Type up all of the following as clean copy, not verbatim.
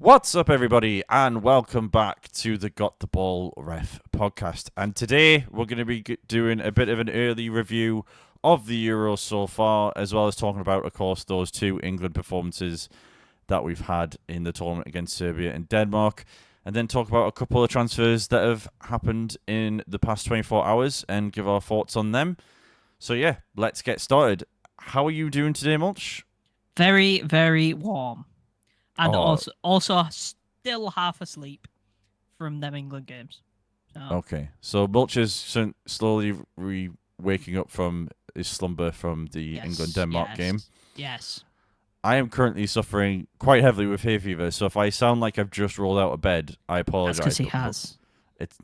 What's up, everybody, and welcome back to the Got the Ball Ref podcast. And today we're going to be doing a bit of an early review of the Euros so far, as well as talking about, of course, those two England performances that we've had in the tournament against Serbia and Denmark, and then talk about a couple of transfers that have happened in the past 24 hours and give our thoughts on them. So, yeah, let's get started. How are you doing today, Mulch? Very, very warm. And Oh, also still half asleep from them England games. So, okay. So Mulch is slowly waking up from his slumber from the yes, England-Denmark game. yes, yes. I am currently suffering quite heavily with hay fever, so if I sound like I've just rolled out of bed, I That's because apologise. he But has. it's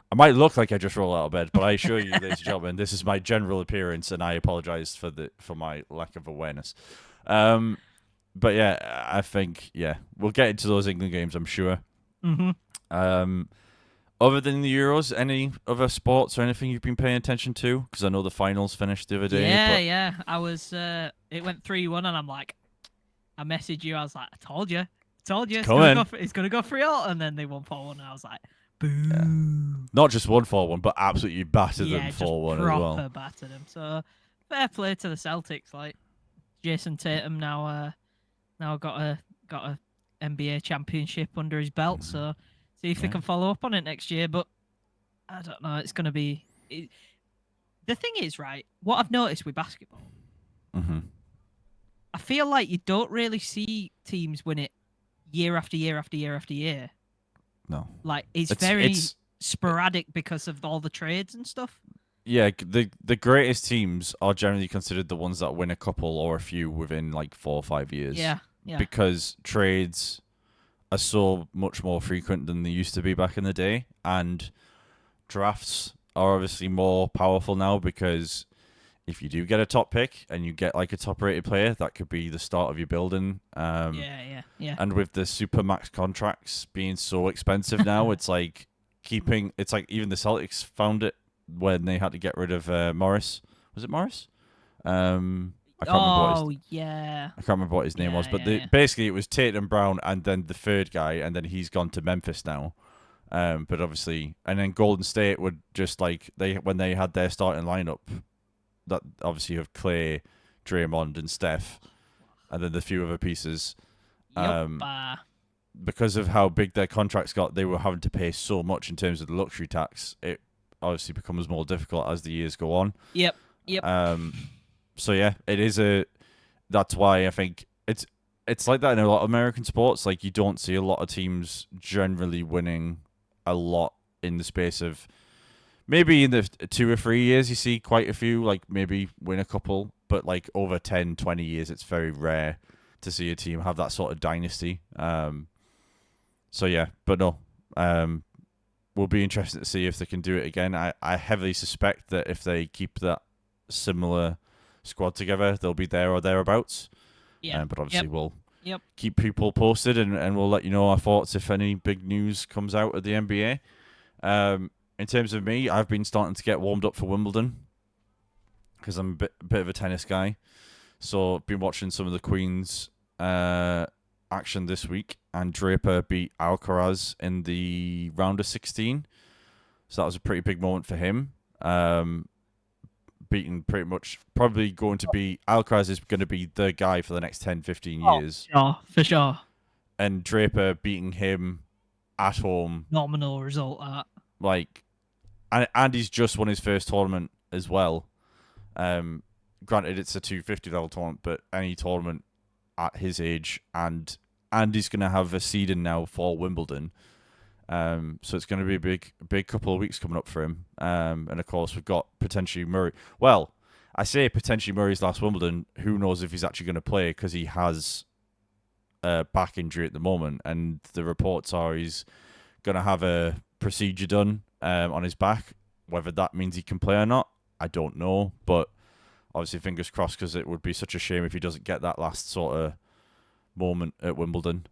I might look like I just rolled out of bed, but I assure you, ladies and gentlemen, this is my general appearance, and I apologise for my lack of awareness. But yeah, I think we'll get into those England games, I'm sure. Mm-hmm. Um, Other than the Euros, any other sports or anything you've been paying attention to? Because I know the finals finished the other day, Yeah, but yeah. I was. It went 3-1, and I messaged you. I was like, I told you, it's it's gonna go. coming. It's gonna go 3-0, and then they won 4-1. And I was like, Yeah. boo. Not just 1-4-1, but absolutely battered them Yeah, just 4-1 as well. proper battered them. So fair play to the Celtics. Like Jason Tatum now got a NBA championship under his belt. Mhm. So see if they Yeah. can follow up on it next year. But I don't know. It's going to be. The thing is, right? What I've noticed with basketball, Mm-hmm. I feel like you don't really see teams win it year after year after year after year. No. Like it's It's very it's sporadic because of all the trades and stuff. yeah, the greatest teams are generally considered the ones that win a couple or a few within like 4 or 5 years Yeah, yeah. because trades are so much more frequent than they used to be back in the day, and drafts are obviously more powerful now because if you do get a top pick and you get like a top rated player, that could be the start of your building. Yeah. And with the super max contracts being so expensive now, it's like even the Celtics found it when they had to get rid of Morris. Was it Morris? I can't remember Oh yeah, I can't remember what his name was, but yeah. basically it was Tatum Brown and then the third guy, and then he's gone to Memphis now. But obviously, and then Golden State would just like when they had their starting lineup, that obviously have Clay, Draymond, and Steph, and then the few other pieces. Yep. Because of how big their contracts got, they were having to pay so much in terms of the luxury tax. It obviously becomes more difficult as the years go on. Yep. Yep. So yeah, it is a. That's why I think it's like that in a lot of American sports. Like you don't see a lot of teams generally winning a lot in the space of maybe in the 2 or 3 years you see quite a few like maybe win a couple, but like over 10, 20 years it's very rare to see a team have that sort of dynasty. So yeah, but no, will be interesting to see if they can do it again. I heavily suspect that if they keep that similar squad together, they'll be there or thereabouts. Yeah. But obviously, Yep. we'll Yep. keep people posted and we'll let you know our thoughts if any big news comes out of the NBA. In terms of me, I've been starting to get warmed up for Wimbledon because I'm a bit of a tennis guy. So I've been watching some of the Queen's action this week, and Draper beat Alcaraz in the round of 16. So that was a pretty big moment for him. Beating pretty much, probably going to be, Alcaraz is going to be the guy for the next 10, 15 years. Sure, for sure. And Draper beating him at home, Nominal result. like, and he's just won his first tournament as well. Granted, it's a 250 level tournament, but any tournament at his age, and he's going to have a seeding now for Wimbledon. So it's going to be a big couple of weeks coming up for him. And of course, we've got potentially Murray. Well, I say potentially Murray's last Wimbledon. Who knows if he's actually going to play because he has a back injury at the moment, and the reports are he's going to have a procedure done on his back. Whether that means he can play or not, I don't know. But obviously, fingers crossed, because it would be such a shame if he doesn't get that last sort of moment at Wimbledon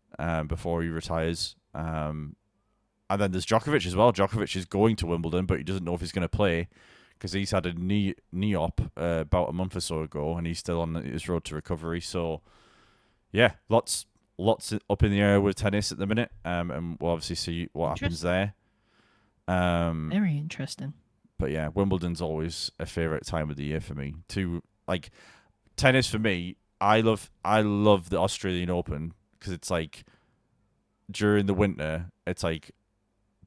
before he retires. And then there's Djokovic as well. Djokovic is going to Wimbledon, but he doesn't know if he's going to play because he's had a knee op about a month or so ago, and he's still on his road to recovery. So, yeah, lots lots up in the air with tennis at the minute, and we'll obviously see what happens there. Very interesting. But yeah, Wimbledon's always a favorite time of the year for me. Like tennis for me, I love the Australian Open because it's like during the winter, it's like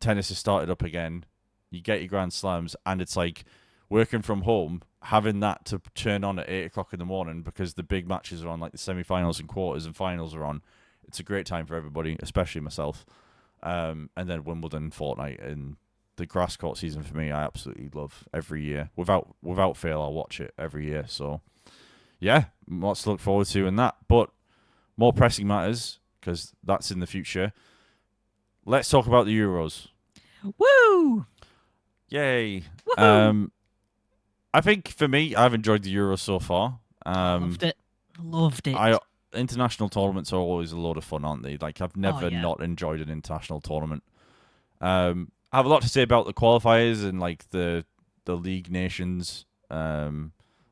tennis has started up again. You get your Grand Slams, and it's like working from home, having that to turn on at 8 o'clock in the morning because the big matches are on, like the semi-finals and quarters and finals are on. It's a great time for everybody, especially myself. And then Wimbledon fortnight and the grass court season for me, I absolutely love every year. Without fail, I'll watch it every year. So yeah, lots to look forward to in that. But more pressing matters, because that's in the future. Let's talk about the Euros. Woo! Yay! Woohoo! I think for me, I've enjoyed the Euros so far. Loved it. Loved it. International tournaments are always a lot of fun, aren't they? Like I've never not enjoyed an international tournament. I have a lot to say about the qualifiers and like the League Nations,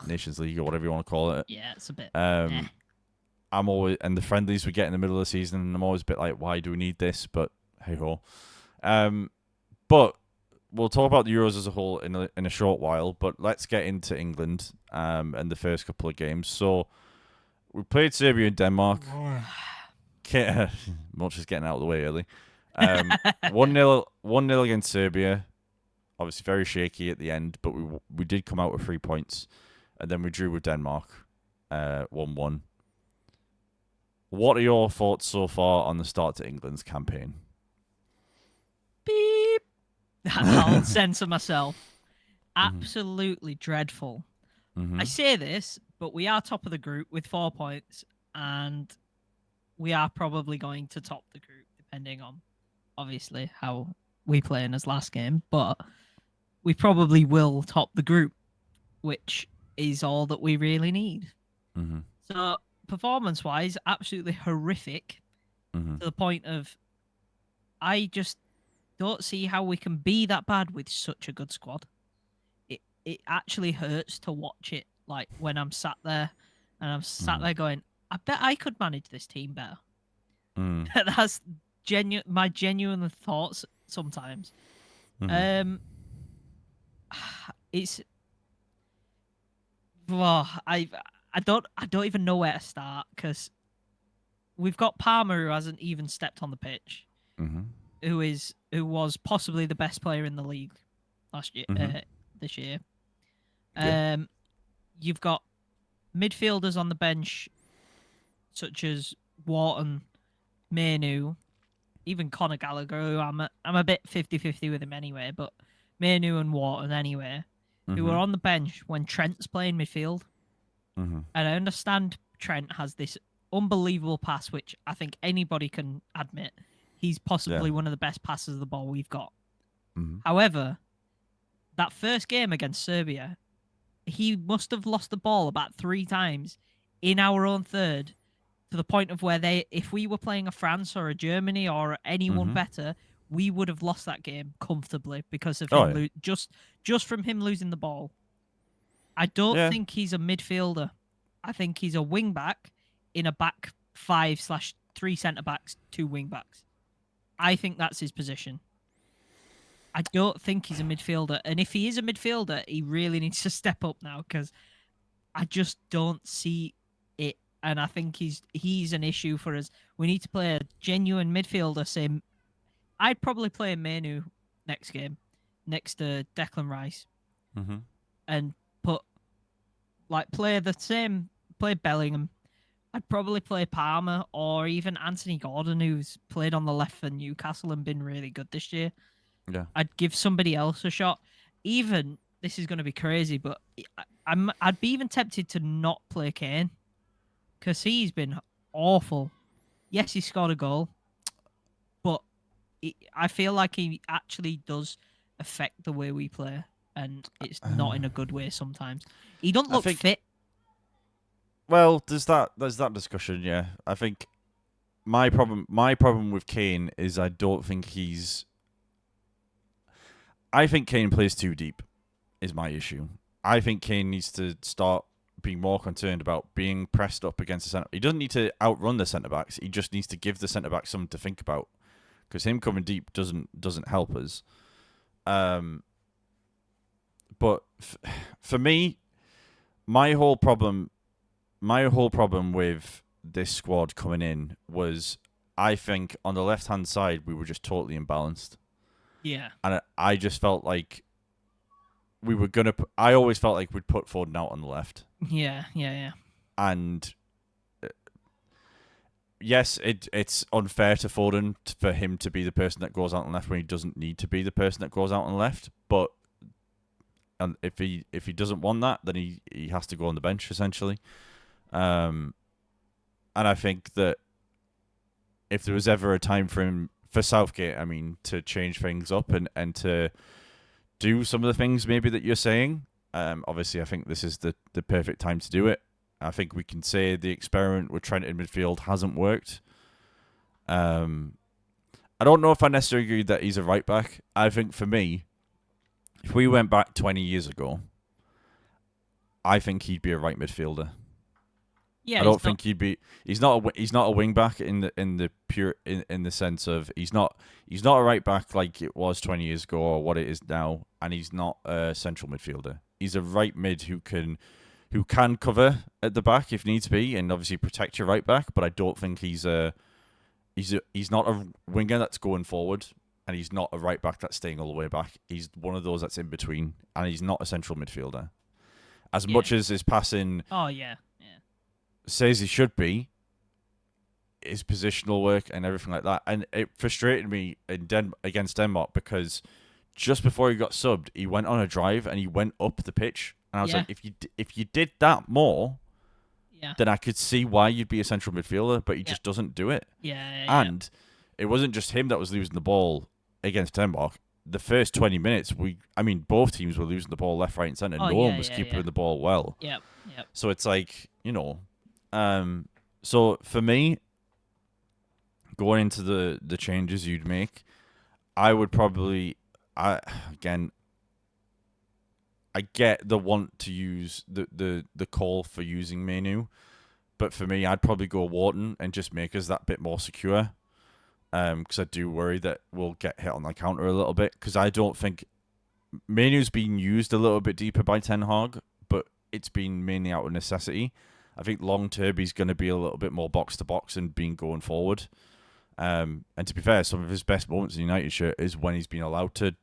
Nations League or whatever you want to call it. Yeah, it's a bit. I'm always, and the friendlies we get in the middle of the season, and I'm always a bit like, why do we need this? But hey ho. But we'll talk about the Euros as a whole in a short while. But let's get into England and the first couple of games. So we played Serbia and Denmark. Much is getting out of the way early. 1-0 against Serbia. Obviously very shaky at the end, but we did come out with 3 points, and then we drew with Denmark, 1-1. What are your thoughts so far on the start to England's campaign? Beep. I'll censor myself. Absolutely dreadful. I say this, but we are top of the group with 4 points, and we are probably going to top the group, depending on, obviously, how we play in his last game. But we probably will top the group, which is all that we really need. So, performance-wise, absolutely horrific to the point of I just don't see how we can be that bad with such a good squad. It actually hurts to watch it, like when I'm sat there and I'm sat there going, I bet I could manage this team better. That's my genuine thoughts sometimes. It's I don't even know where to start, because we've got Palmer, who hasn't even stepped on the pitch, who was possibly the best player in the league last year, this year. You've got midfielders on the bench such as Wharton, Mainu, even Conor Gallagher, who I'm a bit 50-50 with him anyway, but Mainu and Wharton anyway, who are on the bench when Trent's playing midfield. And I understand Trent has this unbelievable pass, which I think anybody can admit. He's possibly one of the best passers of the ball we've got. However, that first game against Serbia, he must have lost the ball about 3 times in our own third, to the point of where if we were playing a France or a Germany or anyone better, we would have lost that game comfortably because of him just from him losing the ball. I don't think he's a midfielder. I think he's a wing back in a back 5/3 centre backs, 2 wing backs. I think that's his position. I don't think he's a midfielder. And if he is a midfielder, he really needs to step up now, because I just don't see it. And I think he's an issue for us. We need to play a genuine midfielder. I'd probably play Mainu next game, next to Declan Rice. And play Bellingham. I'd probably play Palmer or even Anthony Gordon, who's played on the left for Newcastle and been really good this year. Yeah. I'd give somebody else a shot. Even, this is going to be crazy, but I'd be even tempted to not play Kane, because he's been awful. Yes, he scored a goal, but I feel like he actually does affect the way we play, and it's not in a good way sometimes. He don't look fit. Well, there's that discussion, yeah. I think my problem with Kane is I think Kane plays too deep, is my issue. I think Kane needs to start be more concerned about being pressed up against the centre. He doesn't need to outrun the centre backs. He just needs to give the centre backs something to think about, because him coming deep doesn't help us. But for me, my whole problem with this squad coming in was, I think on the left hand side we were just totally imbalanced. Yeah. And I just felt like we were gonna. I always felt like we'd put Foden out on the left. Yeah. And yes, it's unfair to Foden for him to be the person that goes out on the left when he doesn't need to be the person that goes out on the left. But if he doesn't want that, then he has to go on the bench essentially. And I think that if there was ever a time for Southgate, I mean, to change things up and to do some of the things maybe that you're saying, obviously I think this is the perfect time to do it. I think we can say the experiment with Trent in midfield hasn't worked. I don't know if I necessarily agree that he's a right back. I think for me, if we went back 20 years ago, I think he'd be a right midfielder. Yeah. I don't think he'd be. He's not a wing back in the sense of he's not a right back like it was 20 years ago or what it is now, and he's not a central midfielder. He's a right mid who can cover at the back if needs be, and obviously protect your right back. But I don't think he's not a winger that's going forward, and he's not a right back that's staying all the way back. He's one of those that's in between, and he's not a central midfielder. As much as his passing, says he should be, his positional work and everything like that, and it frustrated me against Denmark because just before he got subbed, he went on a drive and he went up the pitch, and I was like, if you did that more, then I could see why you'd be a central midfielder, but he just doesn't do it. And it wasn't just him that was losing the ball against Denmark. The first 20 minutes, both teams were losing the ball left, right, and centre. No one was keeping the ball well. Yep. So it's like, so for me, going into the changes you'd make, I would probably, I get the want to use the call for using Menu, but for me, I'd probably go Wharton and just make us that bit more secure. Because I do worry that we'll get hit on the counter a little bit. Because I don't think Menu's been used a little bit deeper by Ten Hag, but it's been mainly out of necessity. I think long term he's going to be a little bit more box to box and being going forward. And to be fair, some of his best moments in the United shirt is when he's been allowed to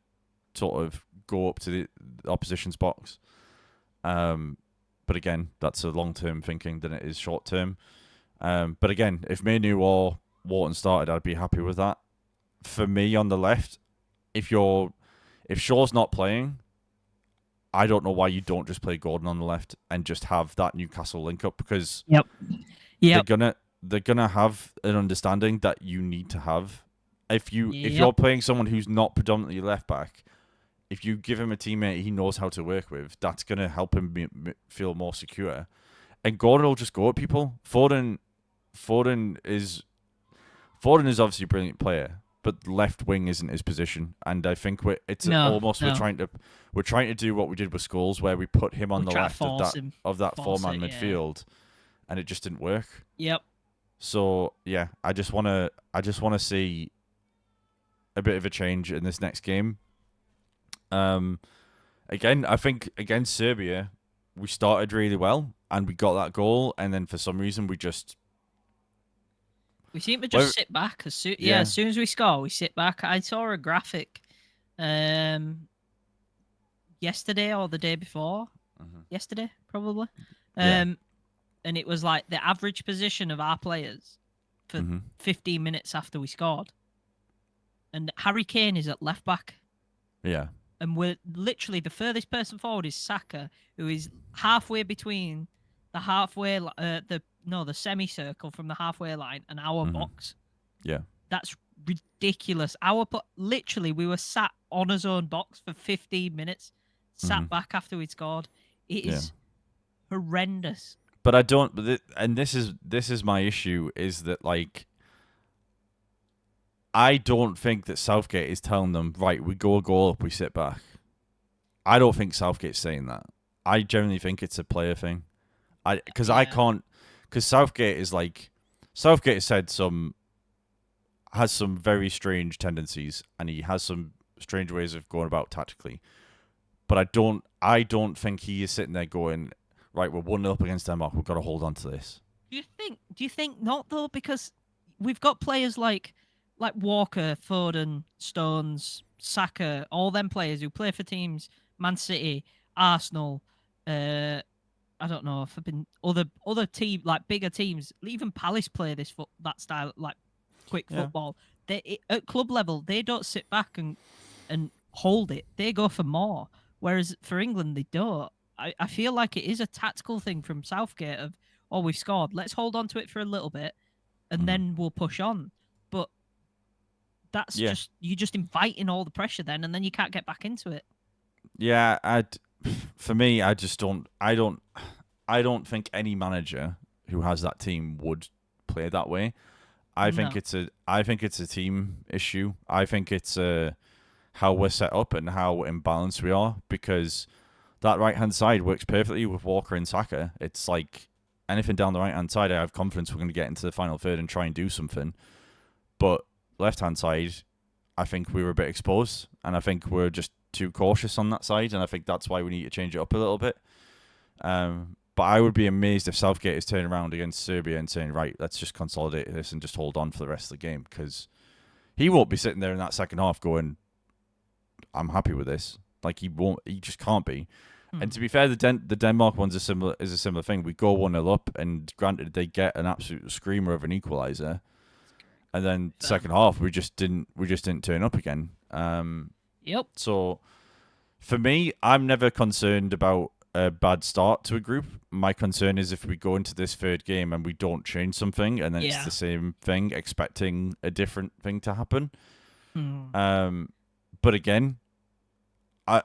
sort of go up to the opposition's box. But again, that's a long term thinking than it is short term. But again, if Menu or Wharton started, I'd be happy with that. For me on the left, if Shaw's not playing, I don't know why you don't just play Gordon on the left and just have that Newcastle link up, because they're gonna have an understanding that you need to have. If you're playing someone who's not predominantly left back, if you give him a teammate he knows how to work with, that's gonna help him feel more secure. And Gordon will just go at people. Foden is obviously a brilliant player, but left wing isn't his position, and I think we're trying to do what we did with Scholes, where we put him on the left of that four-man midfield, and it just didn't work. Yep. So yeah, I just want to see a bit of a change in this next game. Again, I think against Serbia, we started really well and we got that goal, and then for some reason we seem to just sit back as soon as we score, we sit back. I saw a graphic yesterday or the day before. Yesterday, probably. And it was like the average position of our players for 15 minutes after we scored. And Harry Kane is at left back. Yeah. And we're literally, the furthest person forward is Saka, who is halfway between the semicircle from the halfway line and our box. Yeah. That's ridiculous. Literally, we were sat on his own box for 15 minutes, sat back after we'd scored. It is horrendous. But I don't, and this is my issue, is that, like, I don't think that Southgate is telling them, right, we go a goal up, we sit back. I don't think Southgate's saying that. I generally think it's a player thing. I Yeah. can't, because Southgate is like, Southgate has said has some very strange tendencies, and he has some strange ways of going about tactically. But I don't think he is sitting there going, right, we're 1-0 up against Denmark, we've got to hold on to this. Do you think not though? Because we've got players like Walker, Foden, Stones, Saka, all them players who play for teams Man City, Arsenal, I don't know if I've been other team like bigger teams. Even Palace play that style like quick Yeah. football. At club level they don't sit back and hold it. They go for more. Whereas for England they don't. I feel like it is a tactical thing from Southgate of we've scored. Let's hold on to it for a little bit and Mhm. then we'll push on. But that's Yeah. just you just inviting all the pressure then and then you can't get back into it. Yeah, for me, I just I don't think any manager who has that team would play that way. No. I think it's a team issue. I think it's how we're set up and how imbalanced we are, because that right hand side works perfectly with Walker and Saka. It's like anything down the right hand side, I have confidence we're going to get into the final third and try and do something. But left hand side, I think we were a bit exposed, and I think we're just too cautious on that side, and I think that's why we need to change it up a little bit. But I would be amazed if Southgate is turning around against Serbia and saying, right, let's just consolidate this and just hold on for the rest of the game, because he won't be sitting there in that second half going, I'm happy with this. Like, he won't. He just can't be. And to be fair, the Denmark one's a similar thing. We go 1-0 up, and granted they get an absolute screamer of an equaliser, and then second half we just didn't turn up again. Yep. So for me, I'm never concerned about a bad start to a group. My concern is if we go into this third game and we don't change something, and then it's the same thing, expecting a different thing to happen. But again, I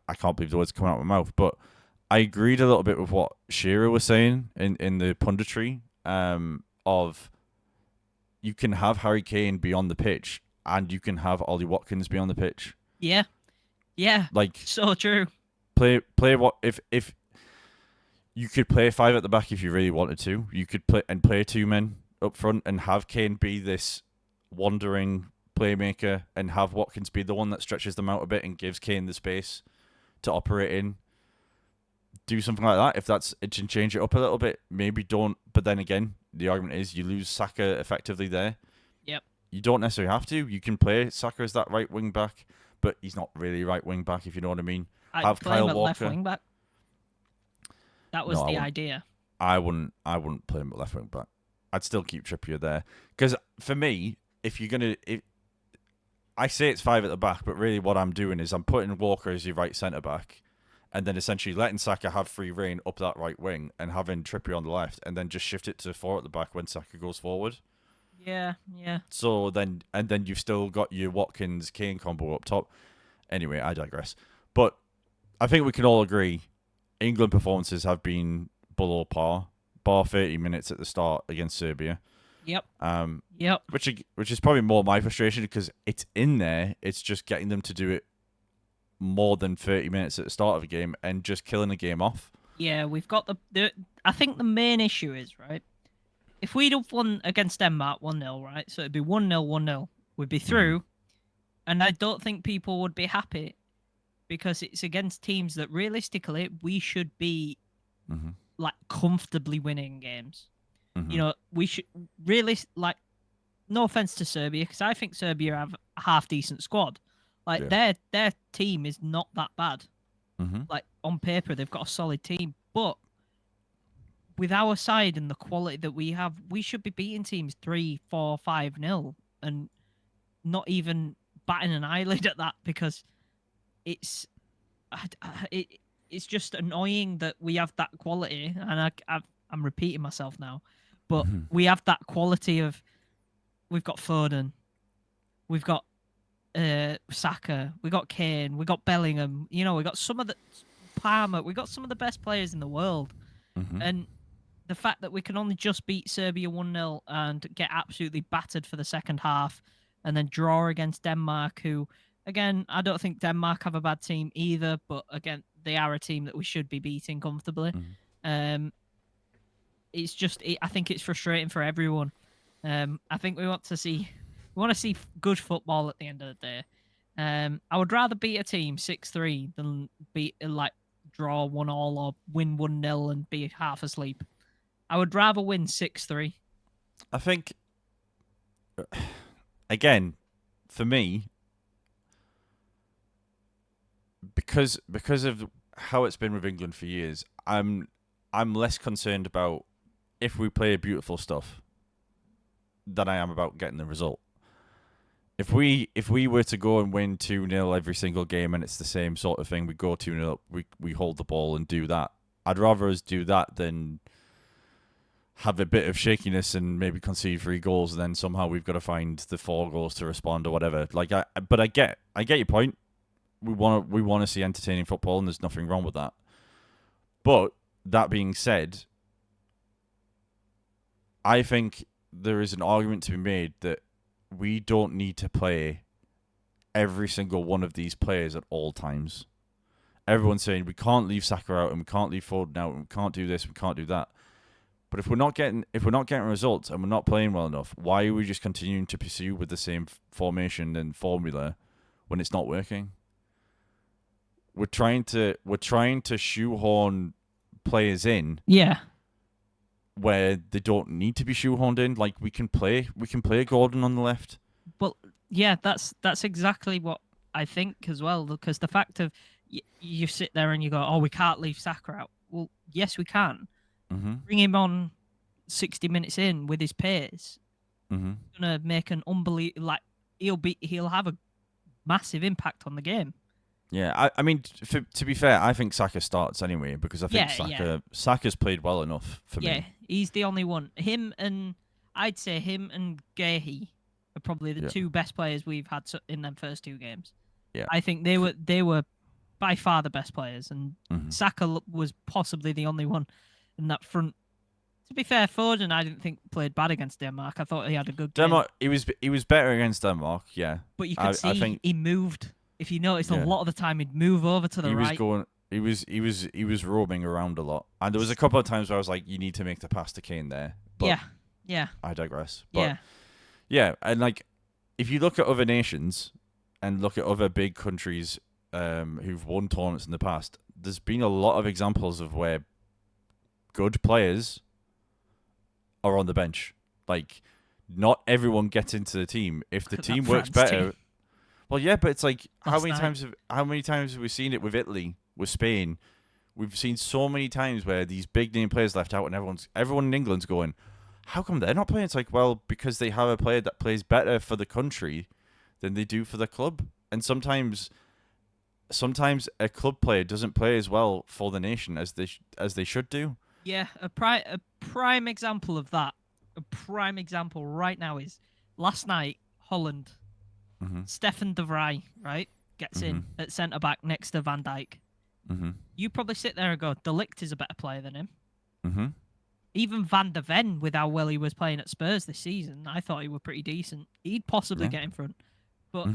I can't believe the words coming out of my mouth, but I agreed a little bit with what Shearer was saying in the punditry, of you can have Harry Kane be on the pitch and you can have Ollie Watkins be on the pitch. Yeah. Yeah. Like, So true. play what if you could play five at the back if you really wanted to. You could play two men up front and have Kane be this wandering playmaker and have Watkins be the one that stretches them out a bit and gives Kane the space to operate in. Do something like that. If that's it, can change it up a little bit. Maybe don't. But then again, the argument is you lose Saka effectively there. Yep. You don't necessarily have to. You can play Saka as that right wing back, but he's not really right wing back, if you know what I mean. I'd Have play him Kyle at left Walker. wing back. That was No, the idea. I wouldn't play him at left wing back. I'd still keep Trippier there, because for me, if you're gonna, I say it's five at the back, but really what I'm doing is I'm putting Walker as your right centre back, and then essentially letting Saka have free reign up that right wing and having Trippier on the left, and then just shift it to four at the back when Saka goes forward. Yeah, yeah. So then you've still got your Watkins Kane combo up top. Anyway, I digress. But I think we can all agree England performances have been below par, bar 30 minutes at the start against Serbia. Yep. Yep. Which is probably more my frustration, because it's in there. It's just getting them to do it more than 30 minutes at the start of a game and just killing the game off. Yeah, we've got the I think the main issue is, right, if we'd have won against Denmark 1-0, right, so it'd be 1-0, 1-0, we'd be through, and I don't think people would be happy because it's against teams that realistically we should be like comfortably winning games. You know, we should really, like, no offense to Serbia, because I think Serbia have a half decent squad. Like, their team is not that bad. Like, on paper, they've got a solid team, but with our side and the quality that we have, we should be beating teams 3-4, 5-0 and not even batting an eyelid at that, because it's it's just annoying that we have that quality, and I'm repeating myself now, but we have that quality of we've got Foden, we've got Saka, we got Kane, we got Bellingham. You know, we got some of the Palmer. We got some of the best players in the world, and the fact that we can only just beat Serbia 1-0 and get absolutely battered for the second half, and then draw against Denmark, who, again, I don't think Denmark have a bad team either, but again, they are a team that we should be beating comfortably. I think it's frustrating for everyone. I think we want to see good football at the end of the day. I would rather beat a team 6-3 than beat like draw 1-1 or win 1-0 and be half asleep. I would rather win 6-3. I think, again, for me, because of how it's been with England for years, I'm less concerned about if we play beautiful stuff than I am about getting the result. If we were to go and win 2-0 every single game and it's the same sort of thing, we go 2-0, we hold the ball and do that. I'd rather us do that than have a bit of shakiness and maybe concede 3 goals and then somehow we've got to find the 4 goals to respond or whatever. But I get your point. We want to see entertaining football and there's nothing wrong with that. But that being said, I think there is an argument to be made that we don't need to play every single one of these players at all times. Everyone's saying we can't leave Saka out and we can't leave Foden out and we can't do this, we can't do that. But if we're not getting results and we're not playing well enough, why are we just continuing to pursue with the same formation and formula when it's not working? We're trying to shoehorn players in. Yeah. Where they don't need to be shoehorned in. Like we can play Gordon on the left. Well, yeah, that's exactly what I think as well. Because the fact of you sit there and you go, "Oh, we can't leave Saka out." Well, yes, we can. Mm-hmm. Bring him on 60 minutes in with his pace. Mm-hmm. Gonna make an unbelievable. Like he'll have a massive impact on the game. Yeah, I mean, to be fair, I think Saka starts anyway because I think Saka's played well enough for me. Yeah, he's the only one. I'd say him and Gahey are probably the 2 best players we've had in them first 2 games. Yeah, I think they were by far the best players, and Saka was possibly the only one in that front. To be fair, Foden I didn't think played bad against Denmark. I thought he had a good game. Denmark, he was better against Denmark, yeah. But you could see he moved. If you noticed, a lot of the time he'd move over to the right. He was roaming around a lot, and there was a couple of times where I was like, "You need to make the pass to Kane there." But yeah. I digress. But yeah, and like, if you look at other nations and look at other big countries who've won tournaments in the past, there's been a lot of examples of where good players are on the bench. Like, not everyone gets into the team. If the team works better. Team. Well, yeah, but it's like how many times have we seen it with Italy, with Spain? We've seen so many times where these big name players left out, and everyone in England's going, "How come they're not playing?" It's like, well, because they have a player that plays better for the country than they do for the club, and sometimes a club player doesn't play as well for the nation as they should do. Yeah, a prime example of that. A prime example right now is last night Holland. Stefan de Vrij, right, gets in at centre back next to Van Dijk. You probably sit there and go, De Ligt is a better player than him. Even Van de Ven, with how well he was playing at Spurs this season, I thought he was pretty decent. He'd possibly get in front, but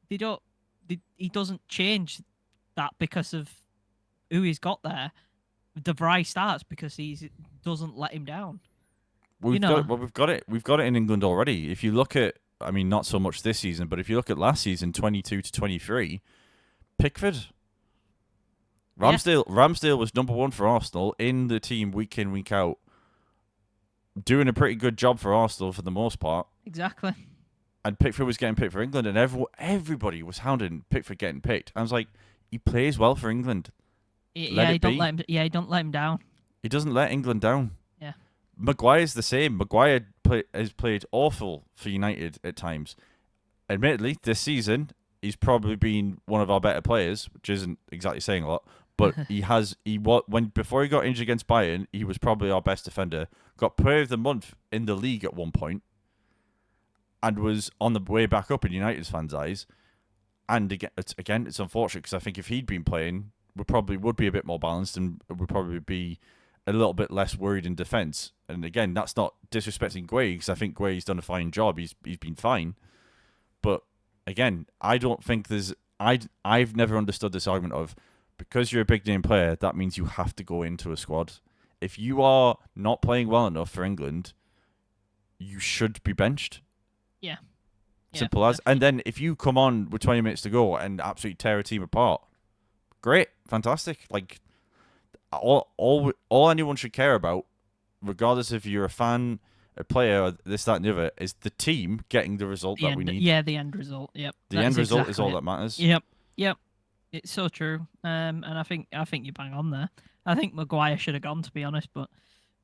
he doesn't change that because of who he's got there. De Vrij starts because he doesn't let him down. We've got it in England already. If you look at, I mean, not so much this season, but if you look at last season, 22 to 23, Pickford. Ramsdale was number 1 for Arsenal in the team week in, week out, doing a pretty good job for Arsenal for the most part. Exactly. And Pickford was getting picked for England, and everybody was hounding Pickford getting picked. I was like, he plays well for England. He don't let him down. He doesn't let England down. Yeah. Maguire's the same. Maguire has played awful for United at times. Admittedly, this season, he's probably been one of our better players, which isn't exactly saying a lot. But before he got injured against Bayern, he was probably our best defender. Got Player of the Month in the league at one point, and was on the way back up in United's fans' eyes. And again, it's unfortunate because I think if he'd been playing, we probably would be a bit more balanced and would probably be a little bit less worried in defence. And again, that's not disrespecting Gueye because I think Gueye's done a fine job. He's been fine. But again, I don't think I've never understood this argument of because you're a big name player, that means you have to go into a squad. if you are not playing well enough for England, you should be benched. Yeah. Simple as. And definitely. then if you come on with 20 minutes to go and absolutely tear a team apart, great, fantastic. Like all anyone should care about, regardless if you're a fan, a player, or this, that, and the other, is the team getting the result The that we end. need. Yeah, the end result. Yep. The That end is result is exactly all it. that matters. Yep. Yep. It's so true. And I think you bang on there. I think Maguire should have gone, to be honest, but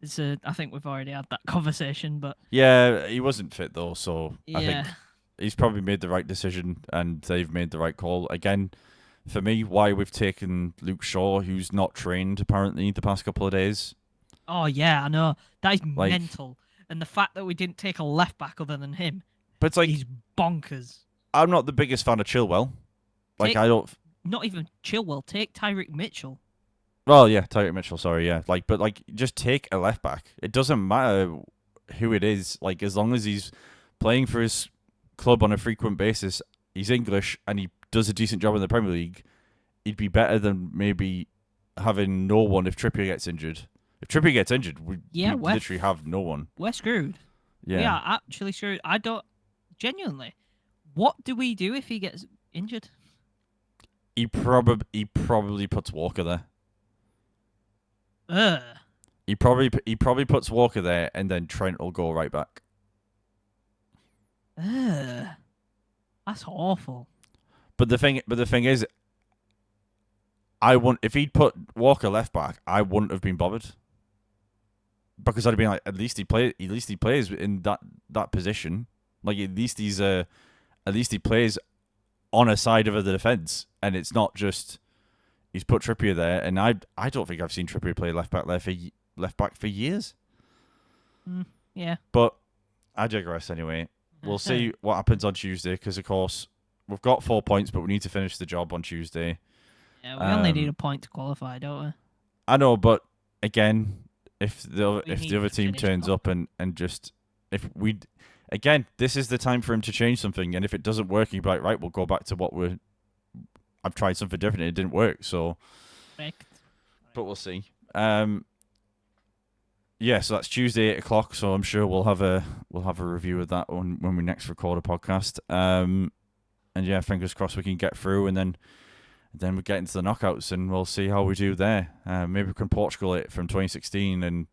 I think we've already had that conversation. But Yeah, he wasn't fit though, so I yeah. think he's probably made the right decision and they've made the right call. Again, for me, why we've taken Luke Shaw, who's not trained apparently the past couple of days. Oh yeah, I know. That is Like, mental. And the fact that we didn't take a left back other than him but it's like is bonkers. I'm not the biggest fan of Chilwell. Like Take I don't. not even Chilwell. Take Tyreek Mitchell. Well, yeah, Tyreek Mitchell. Sorry, yeah. Like, but like, just take a left back. It doesn't matter who it is. Like, as long as he's playing for his club on a frequent basis, he's English and he does a decent job in the Premier League. He'd be better than maybe having no one if Trippier gets injured. If Trippier gets injured, we We're literally have no one. we're screwed. We Yeah, are actually screwed. I don't genuinely. What do we do if he gets injured? he probably puts Walker there. Ugh. He probably puts Walker there, and then Trent will go right back. Ugh. That's awful. But the thing is, I wouldn't if he'd put Walker left back, I wouldn't have been bothered because I'd have been like, at least he plays in that position. Like at least he plays on a side of the defense, and it's not just he's put Trippier there. And I don't think I've seen Trippier play left back for years. Yeah. But I digress anyway. We'll see what happens on Tuesday because, of course, we've got 4 points, but we need to finish the job on Tuesday. Yeah, we only need a point to qualify, don't we? I know, but again, if the need other to team finish turns top. up and just if we again, this is the time for him to change something. And if it doesn't work, he'd be like, right, we'll go back to what we're. I've tried something different. And it didn't work, so. Correct. But we'll see. Yeah, so that's Tuesday 8 o'clock. So I'm sure we'll have a review of that when we next record a podcast. And yeah, fingers crossed we can get through, and then we get into the knockouts, and we'll see how we do there. Maybe we can Portugal it from 2016 and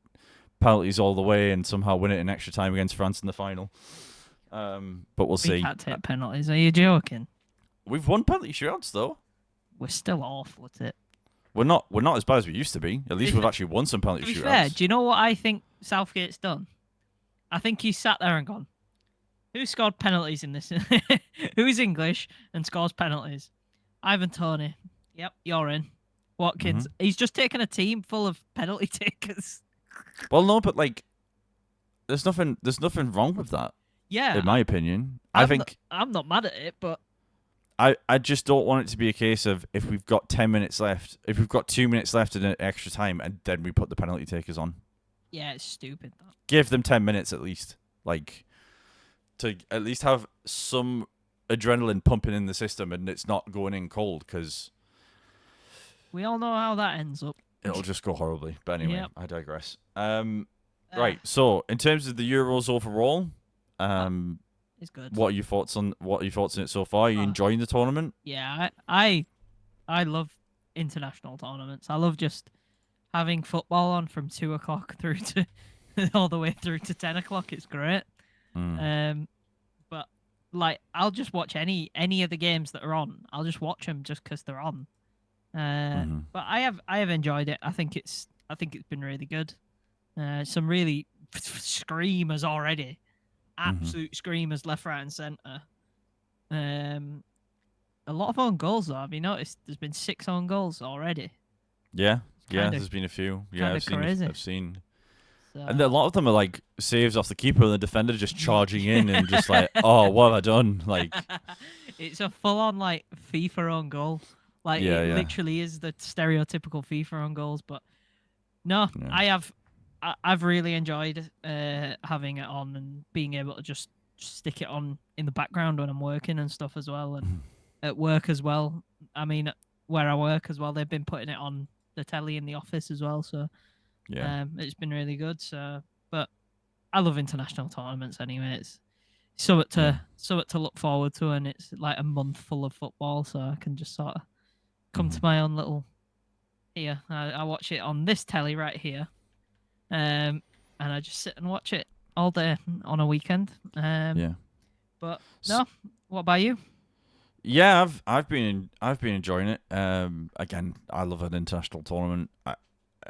penalties all the way, and somehow win it in extra time against France in the final. But we'll We see. can't take penalties. Are you joking? We've won penalty shootouts though. We're still awful at it. We're not as bad as we used to be. At least we've actually won some To penalty be shootouts. fair, do you know what I think Southgate's done? I think he's sat there and gone, who scored penalties in this? Who's English and scores penalties? Ivan Toney. Yep, you're in. Watkins. He's just taken a team full of penalty takers. Well, no, but like, there's nothing wrong with that. Yeah. In my opinion, I think I'm not mad at it, but I just don't want it to be a case of if we've got 10 minutes left, if we've got 2 minutes left in an extra time, and then we put the penalty takers on. yeah, it's stupid. That. Give them 10 minutes at least, like, to at least have some adrenaline pumping in the system, and it's not going in cold because We all know how that ends up. it'll just go horribly. But anyway, Yep. I digress. Right. So in terms of the Euros overall, It's good. what are your thoughts on it so far? Are you enjoying the tournament? Yeah, I love international tournaments. I love just having football on from 2 o'clock through to all the way through to 10 o'clock. It's great. But like I'll just watch any of the games that are on. I'll just watch them just because they're on. But I have enjoyed it. I think it's been really good. Some really screamers already. Absolute screamers left, right, and centre. A lot of own goals though. Have you noticed? There's been 6 own goals already. Yeah, kinda- there's been a few. Yeah, crazy. I've seen. So, And a lot of them are like saves off the keeper and the defender just charging in and just like, oh, what have I done? Like, it's a full-on like FIFA own goal. Like Yeah, it yeah. literally is the stereotypical FIFA own goals. But no, Yeah. I've really enjoyed having it on and being able to just stick it on in the background when I'm working and stuff as well, and at work as well. I mean, where I work as well, they've been putting it on the telly in the office as well. So Yeah. It's been really good. So, but I love international tournaments anyway. It's Yeah. something to look forward to, and it's like a month full of football, so I can just sort of come to Mhm. my own little here. I watch it on this telly right here, and I just sit and watch it all day on a weekend. Yeah. But S- no, what about you? Yeah, I've been enjoying it. Again, I love an international tournament.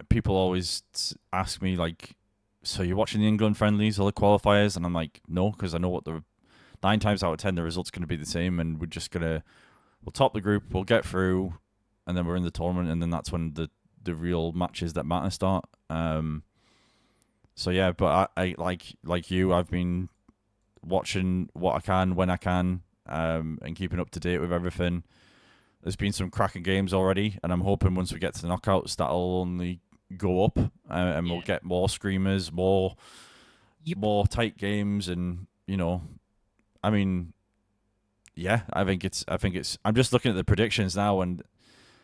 People always ask me like, so you're watching the England friendlies or the qualifiers, and I'm like, no, because I know what the 9 times out of 10 the result's going to be the same, and we'll top the group, we'll get through, and then we're in the tournament, and then that's when the real matches that matter start. So yeah, but I like you, I've been watching what I can when I can, and keeping up to date with everything. There's been some cracking games already, and I'm hoping once we get to the knockouts, that'll only go up, and we'll Yeah. get more screamers, more Yep. more tight games, and I mean, yeah, I think it's. I'm just looking at the predictions now, and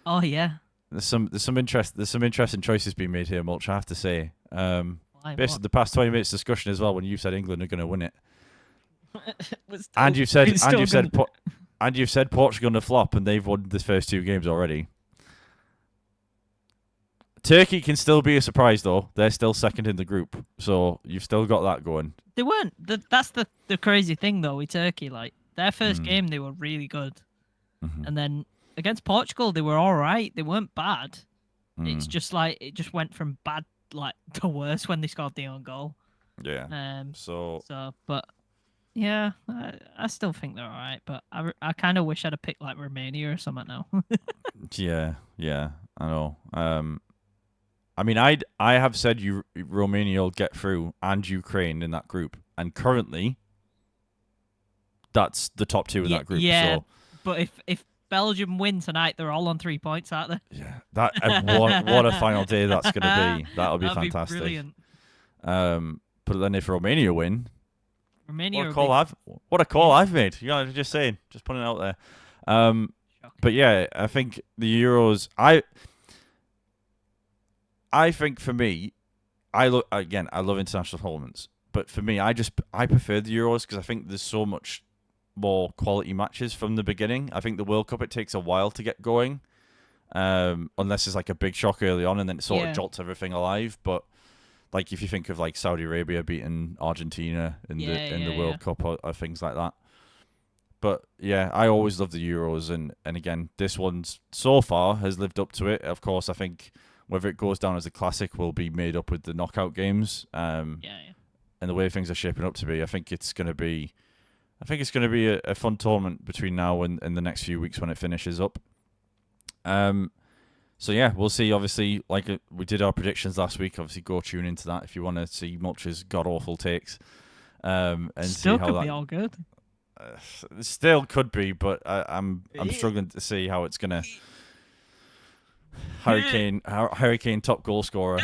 Oh yeah. there's some interesting choices being made here, Mulch. I have to say, Why? based What? on the past 20 minutes discussion as well, when you said England are going to win it, We're still, and you've said it's and still you've said gonna. and you've said Portugal to flop, and they've won the first 2 games already. Turkey can still be a surprise though. They're still second in the group, so you've still got that going. They weren't. That's the crazy thing though with Turkey. Like their first Mm. game, they were really good, Mm-hmm. and then against Portugal, they were all right. They weren't bad. It's Mm. just like it just went from bad like to worse when they scored the own goal. Yeah. Um. So So, but yeah, I still think they're all right. But I kind of wish I'd have picked like Romania or something now. yeah, I know. I mean, I have said Romania will get through and Ukraine in that group, and currently that's the top two in Yeah, that group. yeah. So But if Belgium win tonight, they're all on 3 points, aren't they? yeah, that what a final day that's gonna be. That'll be That'd be fantastic. brilliant. But then if Romania win, what Romania a are a call big I've yeah, made. You know, just saying, just putting it out there. But shocking. yeah, I think the Euros. I think for me, I love international tournaments, but for me, I prefer the Euros because I think there's so much more quality matches from the beginning. I think the World Cup, it takes a while to get going, unless it's like a big shock early on and then it sort of Yeah, jolts everything alive. But like if you think of like Saudi Arabia beating Argentina in the yeah, in the yeah, yeah. World Cup or things like that. But yeah, I always love the Euros, and again, this one's so far has lived up to it. Of course, I think whether it goes down as a classic will be made up with the knockout games, Yeah, yeah. and the way things are shaping up to be. I think it's gonna be a fun tournament between now and the next few weeks when it finishes up. Um, so yeah, we'll see. Obviously, like we did our predictions last week. Obviously, go tune into that if you want to see Mulch's god awful takes, and see Still how could be that all good. still could be. But I'm Eh, struggling to see how it's gonna. eh, Hurricane top goal scorer.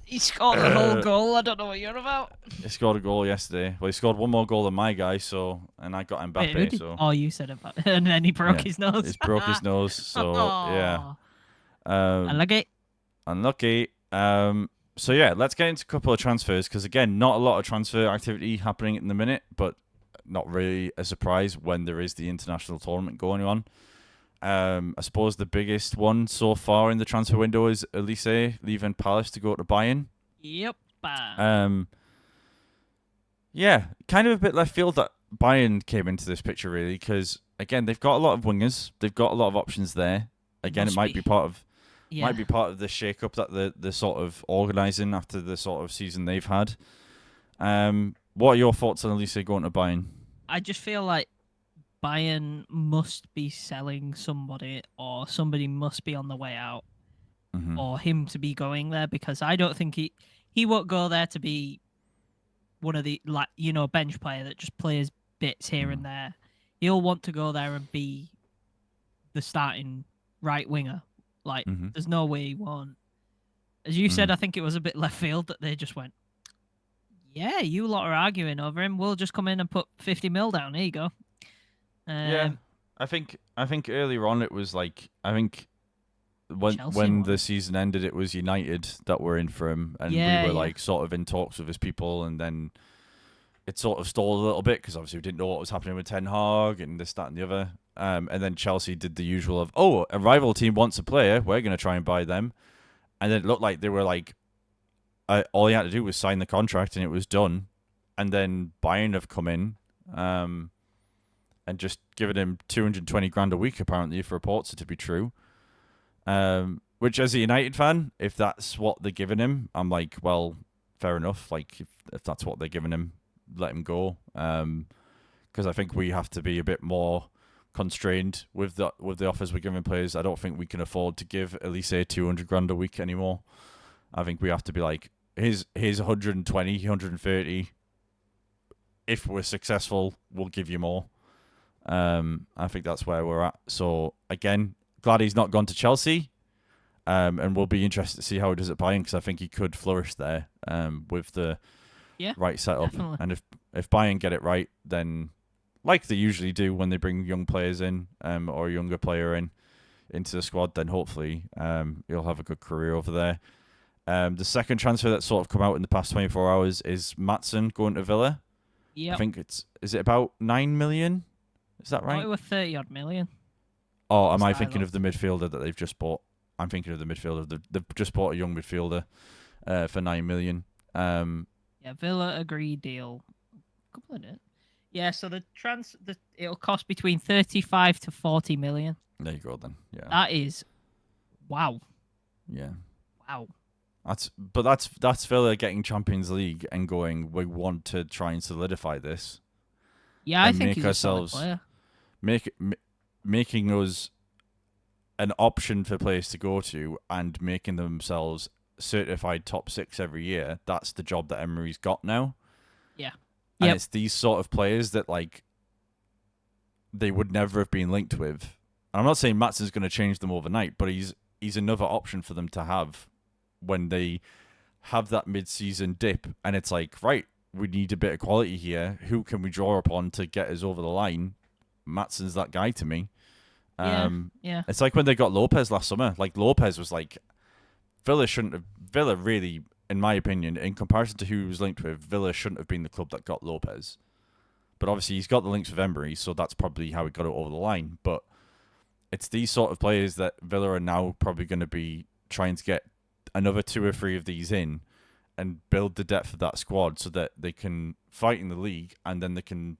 He scored the whole goal. I don't know what you're about. He scored a goal yesterday. Well, he scored one more goal than my guy, and I got Wait, who Mbappe, did? so Oh, you said about, and then he broke yeah, his nose. he's broke his nose. So yeah, Oh, I um, like it. unlucky. So yeah, let's get into a couple of transfers because again, not a lot of transfer activity happening in the minute, but not really a surprise when there is the international tournament going on. I suppose the biggest one so far in the transfer window is Elise leaving Palace to go to Bayern. Yep. Um, yeah, kind of a bit left field that Bayern came into this picture really because again they've got a lot of wingers, they've got a lot of options there. Again, it Must might be. be part of Yeah. the shake-up that they're sort of organising after the sort of season they've had. What are your thoughts on Elise going to Bayern? I just feel like Bayern must be selling somebody, or somebody must be on the way out Mm-hmm. for him to be going there, because I don't think he won't go there to be one of the, like, bench player that just plays bits here and there. He'll want to go there and be the starting right winger. Like, Mm-hmm. there's no way he won't. As you said, Mm. I think it was a bit left field that they just went, yeah, you lot are arguing over him. We'll just come in and put 50 mil down. Here you go. Yeah, I think earlier on it was like I think Chelsea when one. the season ended, it was United that were in for him, and we Yeah, were yeah. like sort of in talks with his people, and then it sort of stalled a little bit because obviously we didn't know what was happening with Ten Hag and this, that, and the other. And then Chelsea did the usual of, oh, a rival team wants a player, we're going to try and buy them. And then it looked like they were like, all he had to do was sign the contract and it was done. And then Bayern have come in and just given him 220 grand a week, apparently, if reports are to be true. Which, as a United fan, if that's what they're giving him, I'm like, well, fair enough. Like, if that's what they're giving him, let him go. Because I think we have to be a bit more constrained with the offers we're giving players. I don't think we can afford to give Elise 200 grand a week anymore. I think we have to be like, here's 120, 130. If we're successful, we'll give you more. I think that's where we're at. So again, glad he's not gone to Chelsea. And we'll be interested to see how he does at Bayern because I think he could flourish there with the Yeah, right setup. definitely. And if Bayern get it right, then like they usually do when they bring young players in or a younger player into the squad, then hopefully he'll have a good career over there. The second transfer that's sort of come out in the past 24 hours is Maatsen going to Villa. I Yep. think is it about 9 million? Is that Oh, right? it was 30 odd million. Or am I Last I thinking of the looked. midfielder that they've just bought? I'm thinking of the midfielder. They've just bought a young midfielder for 9 million. Yeah, Villa agreed deal. Couple of it. Yeah, so it'll cost between 35 to 40 million. There you go then. Yeah. That is wow. Yeah. Wow. That's Villa getting Champions League and going, we want to try and solidify this Yeah, I and think make he's a solid ourselves player. making us an option for players to go to and making themselves certified top 6 every year. That's the job that Emery's got now. Yeah. And Yep. it's these sort of players that like they would never have been linked with. And I'm not saying Matson's going to change them overnight, but he's another option for them to have when they have that mid-season dip and it's like, right, we need a bit of quality here. Who can we draw upon to get us over the line? Matson's that guy to me. Yeah. It's like when they got Lopez last summer. Like Lopez was like, Villa really, in my opinion, in comparison to who he was linked with, Villa shouldn't have been the club that got Lopez. But obviously he's got the links with Emery, so that's probably how he got it over the line. But it's these sort of players that Villa are now probably going to be trying to get another 2 or 3 of these in and build the depth of that squad so that they can fight in the league and then they can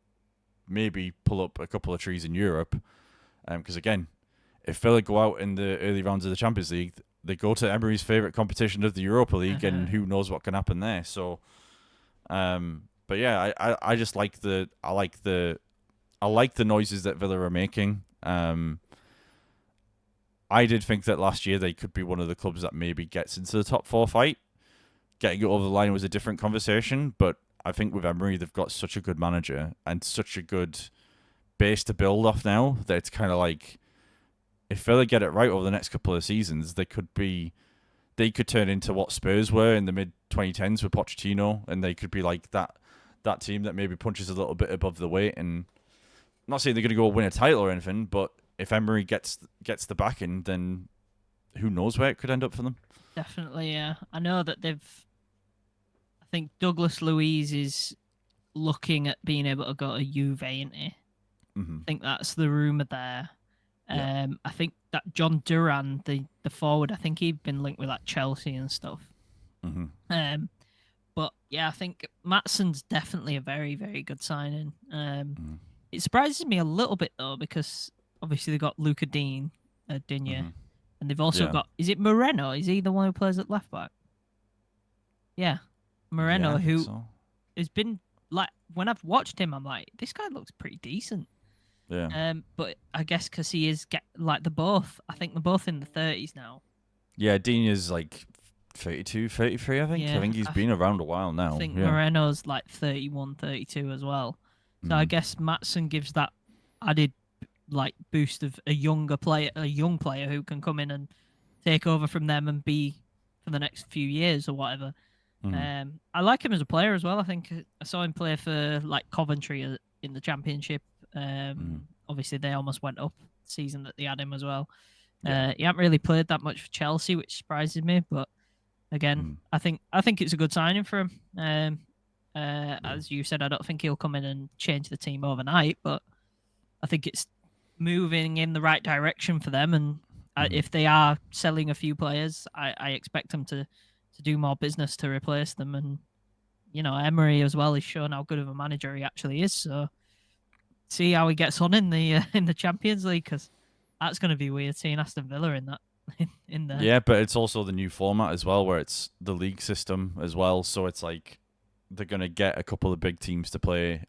maybe pull up a couple of trees in Europe. Because again, if Villa go out in the early rounds of the Champions League, they go to Emery's favourite competition of the Europa League, and who knows what can happen there. So, but yeah, I just like the noises that Villa are making. I did think that last year they could be one of the clubs that maybe gets into the top 4 fight. Getting it over the line was a different conversation, but I think with Emery, they've got such a good manager and such a good base to build off now that it's kind of like, if Villa get it right over the next couple of seasons, they could turn into what Spurs were in the mid 2010s with Pochettino, and they could be like that team that maybe punches a little bit above the weight. And I'm not saying they're going to go win a title or anything, but if Emery gets the backing, then who knows where it could end up for them. Definitely, yeah. I know that I think Douglas Luiz is looking at being able to go to Juve, isn't he? Mm-hmm. I think that's the rumour there. Yeah. I think that John Duran, the forward, I think he'd been linked with like Chelsea and stuff. Mm-hmm. But yeah, I think Matson's definitely a very, very good signing. Mm-hmm. It surprises me a little bit though because obviously they've got Luca Digne, Mm-hmm. and they've also Yeah. got, is it Moreno? Is he the one who plays at left back? Yeah, Moreno, Yeah, I think who so. has been like, when I've watched him, I'm like, this guy looks pretty decent. Yeah. But I guess because he is like I think they're both in the 30s now. Yeah, Dean is like 32, 33, I think. Yeah, I think he's been around a while now. I think Yeah. Moreno's like 31, 32 as well. So I Mm. guess Matson gives that added like boost of a young player who can come in and take over from them and be for the next few years or whatever. I like him as a player as well. I think I saw him play for like Coventry in the Championship. Obviously, they almost went up the season that they had him as well. Yeah. He hasn't really played that much for Chelsea, which surprises me. But again, Mm. I think it's a good signing for him. As you said, I don't think he'll come in and change the team overnight, but I think it's moving in the right direction for them. And if they are selling a few players, I expect them to do more business to replace them. And Emery as well is showing how good of a manager he actually is. So see how he gets on in the in the Champions League, because that's going to be weird seeing Aston Villa in that in there. Yeah, but it's also the new format as well, where it's the league system as well. So it's like they're gonna get a couple of big teams to play,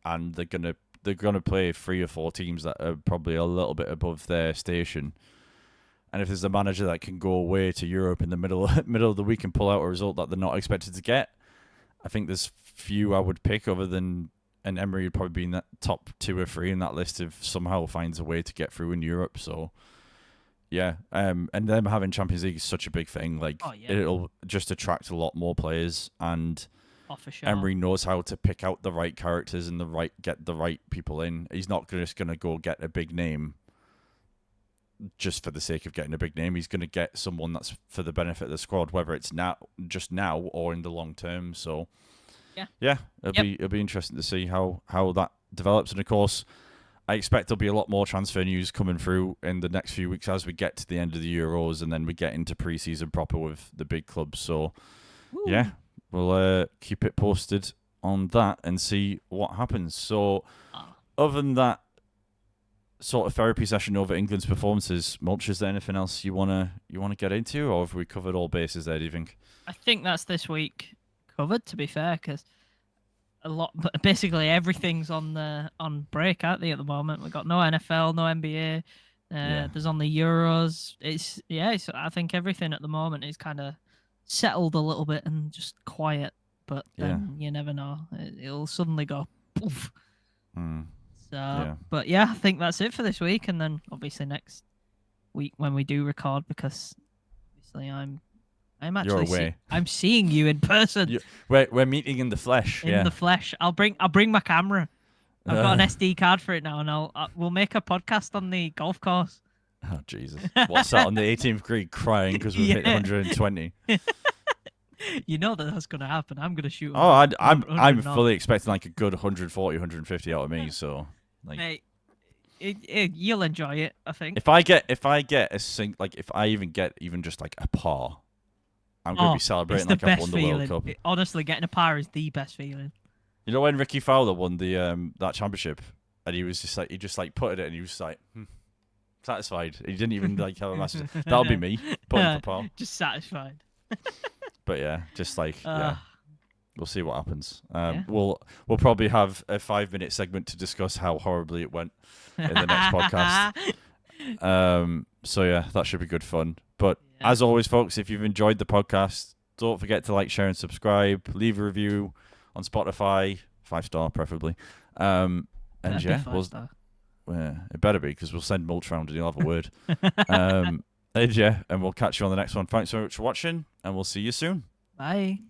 and they're gonna play 3 or 4 teams that are probably a little bit above their station. And if there's a manager that can go away to Europe in the middle of the week and pull out a result that they're not expected to get, I think there's few I would pick other than, and Emery would probably be in that top 2 or 3 in that list if somehow finds a way to get through in Europe. So yeah, and them having Champions League is such a big thing. Like, Oh, yeah. it'll just attract a lot more players, and Oh, for sure. Emery knows how to pick out the right characters and get the right people in. He's not just gonna go get a big name just for the sake of getting a big name. He's gonna get someone that's for the benefit of the squad, whether it's now or in the long term. So yeah, it'll be interesting to see how that develops. And of course, I expect there'll be a lot more transfer news coming through in the next few weeks as we get to the end of the Euros and then we get into pre-season proper with the big clubs. So Woo. yeah, we'll keep it posted on that and see what happens. So other than that sort of therapy session over England's performances, Mulch, is there anything else you wanna get into, or have we covered all bases there, do you think? I think that's this week covered, to be fair, because basically everything's on break, aren't they, at the moment? We've got no NFL, no NBA. There's only Euros. I think everything at the moment is kind of settled a little bit and just quiet. But then you never know; it'll suddenly go poof. So, but yeah, I think that's it for this week, and then obviously next week when we do record, because obviously I'm actually You're away. I'm seeing you in person. We're meeting in the flesh. In the flesh. I'll bring my camera. I've got an SD card for it now, and we'll make a podcast on the golf course. Oh Jesus! What's that on the 18th green crying because we've hit 120? You know that's gonna happen. I'm gonna shoot. Oh, I'm fully expecting like a good 140, 150 out of me. So like, mate, you'll enjoy it. I think. If I get a if I even get just like a par, I'm gonna be celebrating like I've won the World Cup. Honestly, getting a par is the best feeling. You know when Ricky Fowler won the that championship, and he was just like putted it, and he was like satisfied. He didn't even like have a massive. That'll be me putting for par. Just satisfied. But yeah, just like we'll see what happens. We'll probably have a 5-minute segment to discuss how horribly it went in the next podcast. So yeah, that should be good fun. But as always, folks, if you've enjoyed the podcast, don't forget to like, share, and subscribe. Leave a review on Spotify, 5-star preferably. And yeah, it better be, because we'll send Mulch round and he'll have a word. And we'll catch you on the next one. Thanks so much for watching, and we'll see you soon. Bye.